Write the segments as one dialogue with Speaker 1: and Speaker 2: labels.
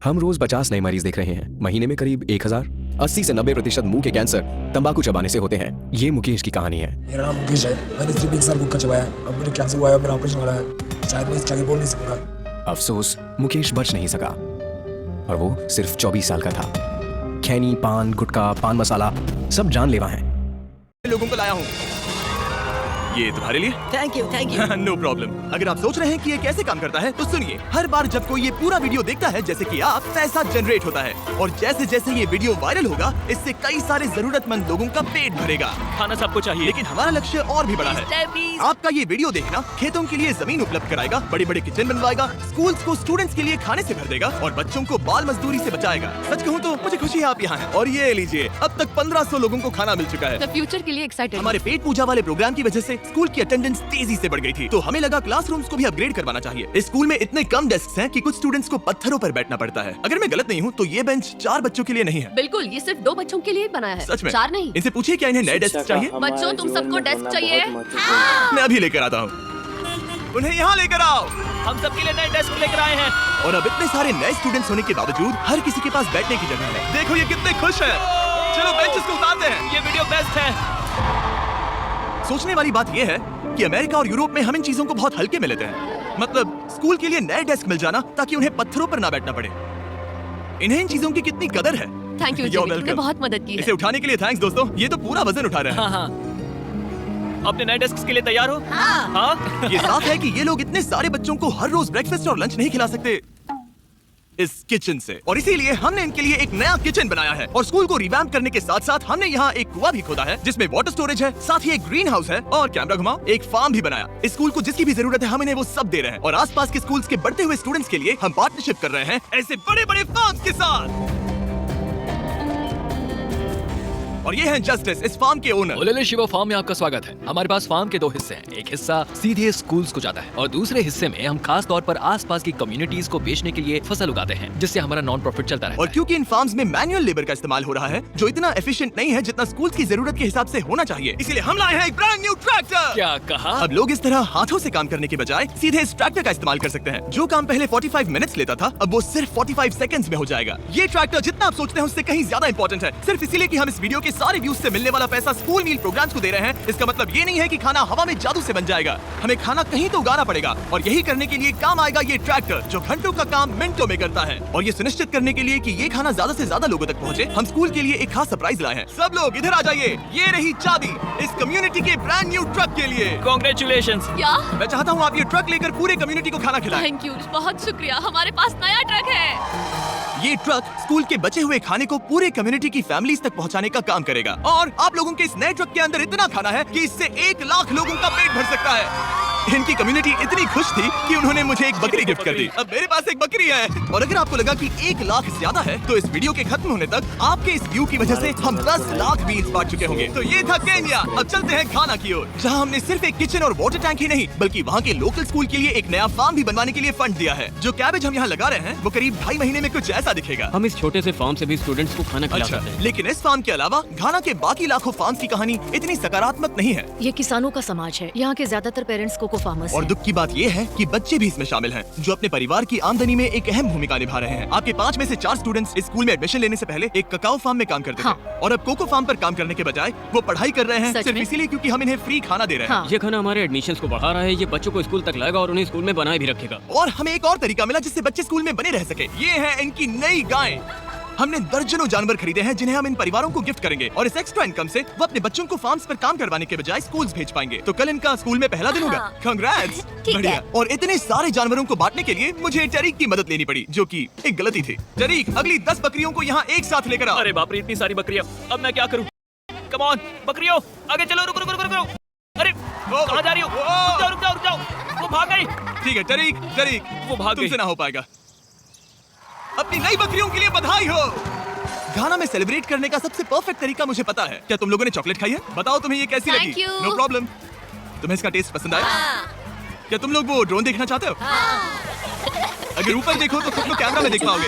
Speaker 1: हम रोज 50 नए मरीज देख रहे हैं, महीने में करीब 1000। 80 से 90% मुंह के कैंसर तंबाकू चबाने से होते हैं। ये मुकेश की कहानी है।
Speaker 2: मेरा नाम मुकेश है। मैंने सिर्फ 1 साल गुटखा चबाया। अब मुझे कैंसर हुआ है, मेरा ऑपरेशन हो रहा है। शायद मैं इसके आगे बोल नहीं सकूंगा।
Speaker 1: अफसोस, मुकेश बच नहीं सका और वो सिर्फ 24 साल का था। खैनी, पान, गुटखा, पान मसाला सब जानलेवा हैं।
Speaker 3: लोगों को लाया हूँ, ये तुम्हारे लिए।
Speaker 4: Thank you
Speaker 3: know problem. अगर आप सोच रहे हैं कि ये कैसे काम करता है तो सुनिए। हर बार जब कोई ये पूरा वीडियो देखता है जैसे कि आप, पैसा जनरेट होता है और जैसे जैसे ये वीडियो वायरल होगा इससे कई सारे जरूरतमंद लोगों का पेट भरेगा।
Speaker 5: खाना सबको चाहिए,
Speaker 3: लेकिन हमारा लक्ष्य और भी बड़ा है। आपका ये वीडियो देखना खेतों के लिए जमीन उपलब्ध कराएगा, बड़े बड़े किचन बनवाएगा, स्कूल्स को स्टूडेंट्स के लिए खाने से भर देगा और बच्चों को बाल मजदूरी से बचाएगा। सच कहूँ तो मुझे खुशी है आप यहाँ हैं। और ये लीजिए, अब तक 1500 लोगों को खाना मिल चुका है।
Speaker 4: फ्यूचर के लिए एक्साइटेड।
Speaker 3: हमारे पेट पूजा वाले प्रोग्राम की वजह से स्कूल की अटेंडेंस तेजी से बढ़ गई थी, तो हमें लगा क्लासरूम्स को भी अपग्रेड करवाना चाहिए। इस स्कूल में इतने कम डेस्क हैं कि कुछ स्टूडेंट्स को पत्थरों पर बैठना पड़ता है। अगर मैं गलत नहीं हूँ तो ये बेंच 4 बच्चों के लिए नहीं है।
Speaker 4: बिल्कुल, ये सिर्फ 2 बच्चों के लिए बनाया है।
Speaker 3: सच में?
Speaker 4: 4 नहीं।
Speaker 3: इनसे पूछिए क्या इन्हें नए डेस्क चाहिए।
Speaker 4: बच्चों, तुम सबको डेस्क चाहिए?
Speaker 3: मैं अभी लेकर आता हूँ, उन्हें यहाँ लेकर आओ।
Speaker 5: हम सबके लिए नए डेस्क लेकर आए हैं।
Speaker 3: और अब इतने सारे नए स्टूडेंट्स होने के बावजूद हर किसी के पास बैठने की जगह है। देखो ये कितने खुश हैं। चलो बेंचेस को उतारते हैं।
Speaker 5: ये वीडियो बेस्ट है।
Speaker 3: सोचने वाली बात ये है कि अमेरिका और यूरोप में हम इन चीजों को बहुत हल्के में लेते हैं। मतलब स्कूल के लिए नए डेस्क मिल जाना ताकि उन्हें पत्थरों पर ना बैठना पड़े। इन्हें इन चीजों की कितनी कदर है।
Speaker 4: थैंक यू, तुमने बहुत मदद की है।
Speaker 3: इसे उठाने के लिए थैंक्स दोस्तों, ये तो पूरा वजन उठा रहे हैं।
Speaker 5: हाँ। अपने नए डेस्क के लिए तैयार हो? हाँ।
Speaker 3: ये साफ है कि ये लोग इतने सारे बच्चों को हर रोज ब्रेकफास्ट और लंच नहीं खिला सकते इस किचन से, और इसीलिए हमने इनके लिए एक नया किचन बनाया है। और स्कूल को रिवैम्प करने के साथ साथ हमने यहाँ एक कुआं भी खोदा है जिसमें वाटर स्टोरेज है, साथ ही एक ग्रीन हाउस है और कैमरा घुमाओ, एक फार्म भी बनाया। इस स्कूल को जिसकी भी जरूरत है हम इन्हें वो सब दे रहे हैं। और आसपास के स्कूल्स के बढ़ते हुए स्टूडेंट्स के लिए हम पार्टनरशिप कर रहे हैं ऐसे बड़े बड़े फार्म्स के साथ। और ये हैं जस्टिस, इस फार्म के ओनर।
Speaker 6: ओलेले शिवा फार्म में आपका स्वागत है। हमारे पास फार्म के 2 हिस्से हैं। एक हिस्सा सीधे स्कूल्स को जाता है और दूसरे हिस्से में हम खास तौर पर आसपास की कम्युनिटीज को बेचने के लिए फसल उगाते हैं, जिससे हमारा नॉन प्रॉफिट चलता रहता
Speaker 3: और
Speaker 6: है।
Speaker 3: क्योंकि इन फार्म्स में मैनुअल लेबर का इस्तेमाल हो रहा है जो इतना एफिशिएंट नहीं है जितना स्कूल की जरूरत के हिसाब से होना चाहिए, इसलिए हम लाए हैं एक ब्रांड न्यू ट्रैक्टर।
Speaker 6: क्या कहा?
Speaker 3: अब लोग इस तरह हाथों से काम करने के बजाय सीधे इस ट्रैक्टर का इस्तेमाल कर सकते हैं। जो काम पहले 45 मिनट्स लेता था अब वो सिर्फ 45 सेकंड्स में हो जाएगा। ये ट्रैक्टर जितना आप सोचते हैं उससे कहीं ज्यादा इंपॉर्टेंट है। सिर्फ इसीलिए कि हम इस वीडियो के सारे व्यूज से मिलने वाला पैसा स्कूल मील प्रोग्राम्स को दे रहे हैं, इसका मतलब ये नहीं है कि खाना हवा में जादू से बन जाएगा। हमें खाना कहीं तो उगाना पड़ेगा और यही करने के लिए काम आएगा ये ट्रैक्टर जो घंटों का काम मिनटों में करता है। और ये सुनिश्चित करने के लिए कि ये खाना ज्यादा से ज्यादा लोगों तक पहुंचे, हम स्कूल के लिए एक खास सरप्राइज लाए हैं। सब लोग इधर आ जाइए, ये रही चाबी इस कम्युनिटी के ब्रांड न्यू ट्रक के लिए।
Speaker 5: कांग्रेचुलेशंस।
Speaker 4: क्या?
Speaker 3: मैं चाहता हूँ आप ये ट्रक लेकर पूरे कम्युनिटी को खाना खिलाएं।
Speaker 4: थैंक यू, बहुत शुक्रिया। हमारे पास नया ट्रक है।
Speaker 3: ये ट्रक स्कूल के बचे हुए खाने को पूरे कम्युनिटी की फैमिलीज तक पहुंचाने का काम करेगा। और आप लोगों के इस नए ट्रक के अंदर इतना खाना है कि इससे 1 लाख लोगों का पेट भर सकता है। इनकी कम्युनिटी इतनी खुश थी कि उन्होंने मुझे एक बकरी गिफ्ट कर दी। अब मेरे पास एक बकरी है। और अगर आपको लगा कि 1 लाख ज्यादा है तो इस वीडियो के खत्म होने तक आपके इस व्यू की वजह से हम 10 लाख मील्स बांट चुके होंगे। तो ये था केन्या। अब चलते हैं घाना की ओर, जहाँ हमने सिर्फ एक किचन और वाटर टैंक ही नहीं बल्कि वहाँ के लोकल स्कूल के लिए एक नया फार्म भी बनवाने के लिए फंड दिया है। जो कैबेज हम यहाँ लगा रहे हैं वो करीब 2.5 महीने में कुछ ऐसा दिखेगा।
Speaker 7: हम इस छोटे से फार्म से भी स्टूडेंट्स को खाना खिला सकते हैं।
Speaker 3: लेकिन इस फार्म के अलावा घाना के बाकी लाखों फार्म्स की कहानी इतनी सकारात्मक नहीं है।
Speaker 8: ये किसानों का समाज है। यहाँ के ज्यादातर पेरेंट्स कोको फार्मर्स
Speaker 3: और
Speaker 8: हैं।
Speaker 3: दुख की बात ये है कि बच्चे भी इसमें शामिल हैं, जो अपने परिवार की आमदनी में एक अहम भूमिका निभा रहे हैं। आपके 5 में से 4 स्टूडेंट्स इस स्कूल में एडमिशन लेने से पहले एक ककाओ फार्म में काम करते थे और अब कोको फार्म पर काम करने के बजाय वो पढ़ाई कर रहे हैं सिर्फ इसीलिए क्योंकि हम इन्हें फ्री खाना दे रहे हैं।
Speaker 7: ये खाना हमारे एडमिशंस को बढ़ा रहा है, ये बच्चों को स्कूल तक लाएगा और उन्हें स्कूल में बनाए भी रखेगा।
Speaker 3: और हमें एक और तरीका मिला जिससे बच्चे स्कूल में बने रह सके। ये है इनकी नई गाय। हमने दर्जनों जानवर खरीदे हैं जिन्हें हम इन परिवारों को गिफ्ट करेंगे और इस एक्स्ट्रा इनकम से वो अपने बच्चों को फार्म्स पर काम करवाने के बजाय स्कूल्स भेज पाएंगे। तो कल इनका स्कूल में पहला दिन होगा। कांग्रेट्स। बढ़िया। और इतने सारे जानवरों को बांटने के लिए मुझे टरीक की मदद लेनी पड़ी, जो कि एक गलती थी। टरीक, अगली 10 बकरियों को यहाँ एक साथ लेकर आओ।
Speaker 5: अरे बाप रे, इतनी सारी बकरियां, अब मैं क्या करूं? कम ऑन बकरियों, आगे चलो। रुको रुको रुको रुको। अरे कहाँ जा रही हो? रुक जाओ। वो भाग गई।
Speaker 3: ठीक है टरीक,
Speaker 5: वो भाग गई।
Speaker 3: तुमसे ना हो पाएगा। अपनी नई बकरियों के लिए बधाई हो। घाना में सेलिब्रेट करने का सबसे परफेक्ट तरीका मुझे पता है। क्या तुम लोगों ने चॉकलेट खाई है? बताओ तुम्हें ये कैसी
Speaker 4: Thank
Speaker 3: लगी?
Speaker 4: you.
Speaker 3: No problem. तुम्हें इसका टेस्ट पसंद आया? क्या तुम लोग वो ड्रोन देखना चाहते हो? अगर ऊपर देखो तो खुद को कैमरा में देख पाओगे।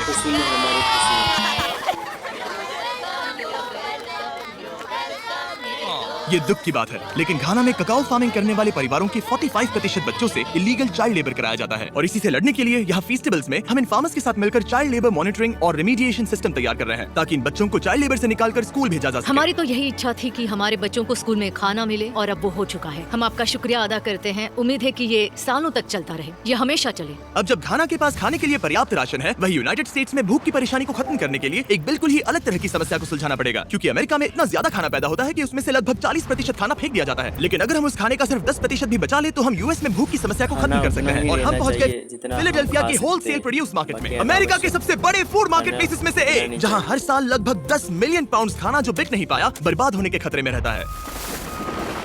Speaker 3: ये दुख की बात है, लेकिन घाना में ककाओ फार्मिंग करने वाले परिवारों के 45% बच्चों से इलीगल चाइल्ड लेबर कराया जाता है और इसी से लड़ने के लिए यहाँ फेस्टिवल्स में हम इन फार्मर्स के साथ मिलकर चाइल्ड लेबर मॉनिटरिंग और रेमीडिएशन सिस्टम तैयार कर रहे हैं ताकि इन बच्चों को चाइल्ड लेबर से निकालकर स्कूल भेजा जा सके।
Speaker 8: हमारी तो यही इच्छा थी कि हमारे बच्चों को स्कूल में खाना मिले और अब वो हो चुका है। हम आपका शुक्रिया अदा करते हैं। उम्मीद है कि ये सालों तक चलता रहे, ये हमेशा चले।
Speaker 3: अब जब घाना के पास खाने के लिए पर्याप्त राशन है, वही यूनाइटेड स्टेट्स में भूख की परेशानी को खत्म करने के लिए एक बिल्कुल ही अलग तरह की समस्या को सुलझाना पड़ेगा, क्योंकि अमेरिका में इतना ज्यादा खाना पैदा होता है कि उसमें से लगभग 40% खाना फेंक दिया जाता है। लेकिन अगर हम उस खाने का सिर्फ 10% भी बचा ले तो हम यूएस में भूख की समस्या को खत्म कर सकते हैं। और हम पहुंच गए फिलाडेल्फिया के होलसेल प्रोड्यूस मार्केट में, अमेरिका के सबसे बड़े फूड मार्केट प्लेसेस में से एक, जहां हर साल लगभग 10 मिलियन पाउंड खाना जो बिक नहीं पाया बर्बाद होने के खतरे में रहता है।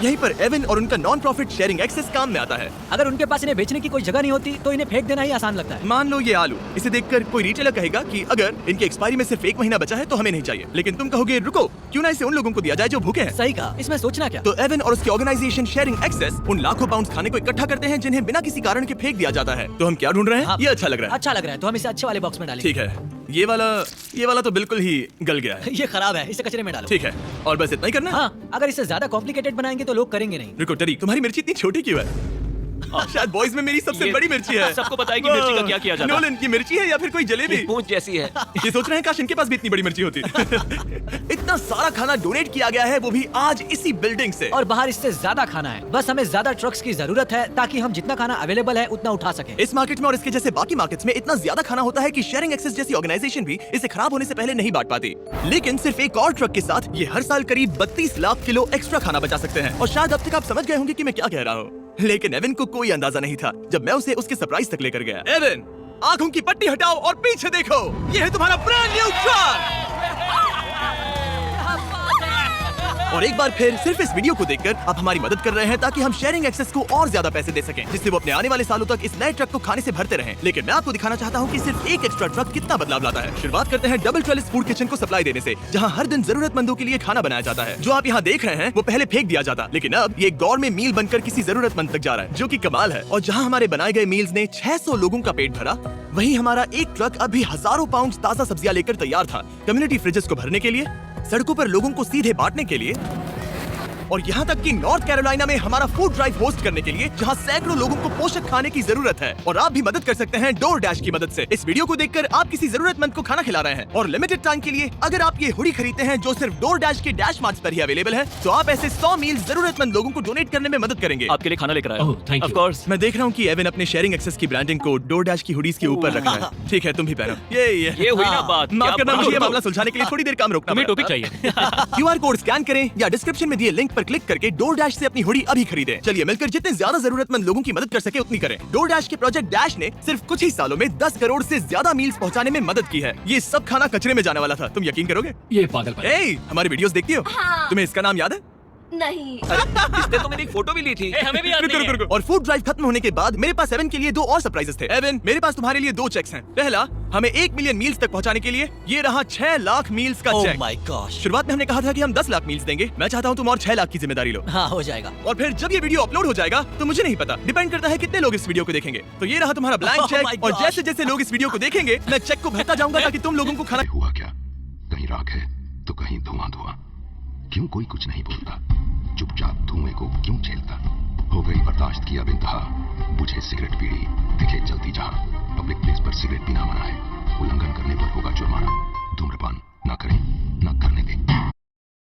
Speaker 3: यहीं पर एवन और उनका नॉन प्रॉफिट शेयरिंग एक्सेस काम में आता है।
Speaker 7: अगर उनके पास इन्हें बेचने की कोई जगह नहीं होती तो इन्हें फेंक देना ही आसान लगता है।
Speaker 3: मान लो ये आलू, इसे देखकर कोई रिटेलर कहेगा कि अगर इनकी एक्सपायरी में सिर्फ 1 महीना बचा है तो हमें नहीं चाहिए, लेकिन तुम कहोगे रुको, क्यों ना इसे उन लोगों को दिया जाए जो भूखे हैं।
Speaker 7: सही कहा, इसमें सोचना क्या।
Speaker 3: तो एवन और उसकी ऑर्गेनाइजेशन शेयरिंग एक्सेस उन लाखों पाउंड खाने को इकट्ठा करते हैं जिन्हें बिना किसी कारण के फेंक दिया जाता है। तो हम क्या ढूंढ रहे हैं?
Speaker 7: हाँ।
Speaker 3: ये अच्छा लग रहा है।
Speaker 7: अच्छा लग रहा है तो हम इसे अच्छे वाले बॉक्स में डालेंगे।
Speaker 3: ठीक है, ये वाला तो बिल्कुल ही गल गया है।
Speaker 7: ये खराब है, इसे कचरे में डालो।
Speaker 3: ठीक है, और बस इतना ही करना है?
Speaker 7: हाँ, अगर इसे ज्यादा कॉम्प्लिकेटेड बनाएंगे तो लोग करेंगे नहीं।
Speaker 3: रुको टरी, तुम्हारी मिर्ची इतनी छोटी क्यों है? शायद बॉयज में मेरी सबसे
Speaker 5: ये
Speaker 3: बड़ी मिर्ची है।
Speaker 5: सबको पता है कि मिर्ची का क्या किया जाता है।
Speaker 3: नोलन की मिर्ची है या फिर कोई जलेबी?
Speaker 5: पूंछ जैसी है।
Speaker 3: ये सोच रहे हैं काश इनके पास भी इतनी बड़ी मिर्ची होती। इतना सारा खाना डोनेट किया गया है, वो भी आज इसी बिल्डिंग से।
Speaker 7: और बाहर इससे ज्यादा खाना है, बस हमें ज्यादा ट्रक्स की जरूरत है ताकि हम जितना खाना अवेलेबल है उतना उठा सके।
Speaker 3: इस मार्केट में और इसके जैसे बाकी मार्केट्स में इतना ज्यादा खाना होता है कि शेयरिंग एक्सेस जैसी ऑर्गेनाइजेशन भी इसे खराब होने से पहले नहीं बांट पाती। लेकिन सिर्फ एक और ट्रक के साथ ये हर साल करीब 32 लाख किलो एक्स्ट्रा खाना बचा सकते हैं। और शायद अब तक आप समझ गए होंगे कि मैं क्या कह रहा हूँ, लेकिन एवन को कोई अंदाजा नहीं था जब मैं उसे उसके सरप्राइज तक लेकर गया। एवन, आंखों की पट्टी हटाओ और पीछे देखो, ये है तुम्हारा ब्रांड न्यू ट्रक। और एक बार फिर सिर्फ इस वीडियो को देखकर आप हमारी मदद कर रहे हैं ताकि हम शेयरिंग एक्सेस को और ज्यादा पैसे दे सकें, जिससे वो अपने आने वाले सालों तक इस नए ट्रक को खाने से भरते रहें। लेकिन मैं आपको दिखाना चाहता हूँ कि सिर्फ एक एक्स्ट्रा ट्रक कितना बदलाव लाता है। शुरुआत करते हैं डबल ट्रेलिस फूड किचन को सप्लाई देने से, जहाँ हर दिन जरूरतमंदों के लिए खाना बनाया जाता है। जो आप यहाँ देख रहे हैं वो पहले फेंक दिया जाता, लेकिन अब ये गौरमेंट मील बनकर किसी जरूरतमंद तक जा रहा है, जो की कमाल है। और जहाँ हमारे बनाए गए मील्स ने 600 लोगों का पेट भरा, वहीं हमारा एक ट्रक अभी हजारों पाउंड ताजा सब्जियां लेकर तैयार था, कम्युनिटी फ्रिजेस को भरने के लिए, सड़कों पर लोगों को सीधे बांटने के लिए, और यहाँ तक कि नॉर्थ कैरोलिना में हमारा फूड ड्राइव होस्ट करने के लिए, जहाँ सैकड़ों लोगों को पोषक खाने की जरूरत है। और आप भी मदद कर सकते हैं डोर डैश की मदद से। इस वीडियो को देखकर आप किसी जरूरतमंद को खाना खिला रहे हैं, और लिमिटेड टाइम के लिए अगर आप ये हुडी खरीदते हैं जो सिर्फ डोर डैश के डैश मार्ट्स पर ही अवेलेबल है, तो आप ऐसे 100 मील जरूरतमंद लोगों को डोनेट करने में मदद करेंगे।
Speaker 5: आपके लिए खाना लेकर आया।
Speaker 7: ओह, thank you.
Speaker 5: Of course।
Speaker 3: मैं देख रहा हूँ कि एवन अपने शेयरिंग एक्सेस की ब्रांडिंग को डोर डैश की हुडीज के ऊपर रख रहा है। ठीक है, तुम भी पहनो। ये
Speaker 5: हुई ना बात।
Speaker 3: माफ करना, मुझे ये
Speaker 5: रुको।
Speaker 3: मामला सुलझाने के लिए थोड़ी देर काम रोकना
Speaker 5: तुम्हें
Speaker 3: पड़ा।
Speaker 5: टोपी चाहिए।
Speaker 3: QR कोड स्कैन करें या डिस्क्रिप्शन में दिए लिंक पर क्लिक करके डोर डैश से अपनी हुडी अभी खरीदें। चलिए मिलकर जितने ज्यादा जरूरतमंद लोगों की मदद कर सके उतनी करें। डोर डैश के प्रोजेक्ट डैश ने सिर्फ कुछ ही सालों में 10 करोड़ से ज्यादा मील्स पहुंचाने में मदद की है। ये सब खाना कचरे में जाने वाला था, तुम यकीन करोगे?
Speaker 7: ये पागलपन है।
Speaker 3: ए, हमारी वीडियोस देखती हो?
Speaker 4: हाँ।
Speaker 3: तुम्हें इसका नाम याद है?
Speaker 4: नहीं।
Speaker 5: इसने तो मेरी एक फोटो भी ली थी। हमें भी याद नहीं है।
Speaker 3: और फूड ड्राइव खत्म होने के बाद मेरे पास एवन के लिए 2 और सरप्राइजेस थे। एवन, मेरे पास तुम्हारे लिए 2 चेक्स हैं। पहला, हमें 1 मिलियन मील्स तक पहुंचाने के लिए, ये रहा 6 लाख मील्स का चेक।
Speaker 7: My gosh.
Speaker 3: शुरुआत में हमने कहा था कि हम 10 लाख मील्स देंगे। मैं चाहता हूँ तुम और 6 लाख की जिम्मेदारी लो।
Speaker 7: हाँ, हो जाएगा।
Speaker 3: और फिर जब ये वीडियो अपलोड हो जाएगा तो मुझे नहीं पता, डिपेंड करता है कितने लोग इस वीडियो को देखेंगे। तो ये रहा तुम्हारा ब्लैंक
Speaker 7: Oh my
Speaker 3: चेक, और
Speaker 7: gosh।
Speaker 3: जैसे जैसे लोग इस वीडियो को देखेंगे मैं चेक को भरता जाऊंगा ताकि तुम लोगों को खाना।
Speaker 9: हुआ क्या? कहीं राख है तो कहीं धुआं धुआं। क्यों कोई कुछ नहीं बोलता? चुपचाप धुएं को क्यों झेलता? हो गई बर्दाश्त की अब इंतहा। बुझे सिगरेट बीड़ी दिखे जलती जहां। पब्लिक प्लेस पर सिगरेट पीना मना है, उल्लंघन करने पर होगा जुर्माना। धूम्रपान ना करें, ना करने दें।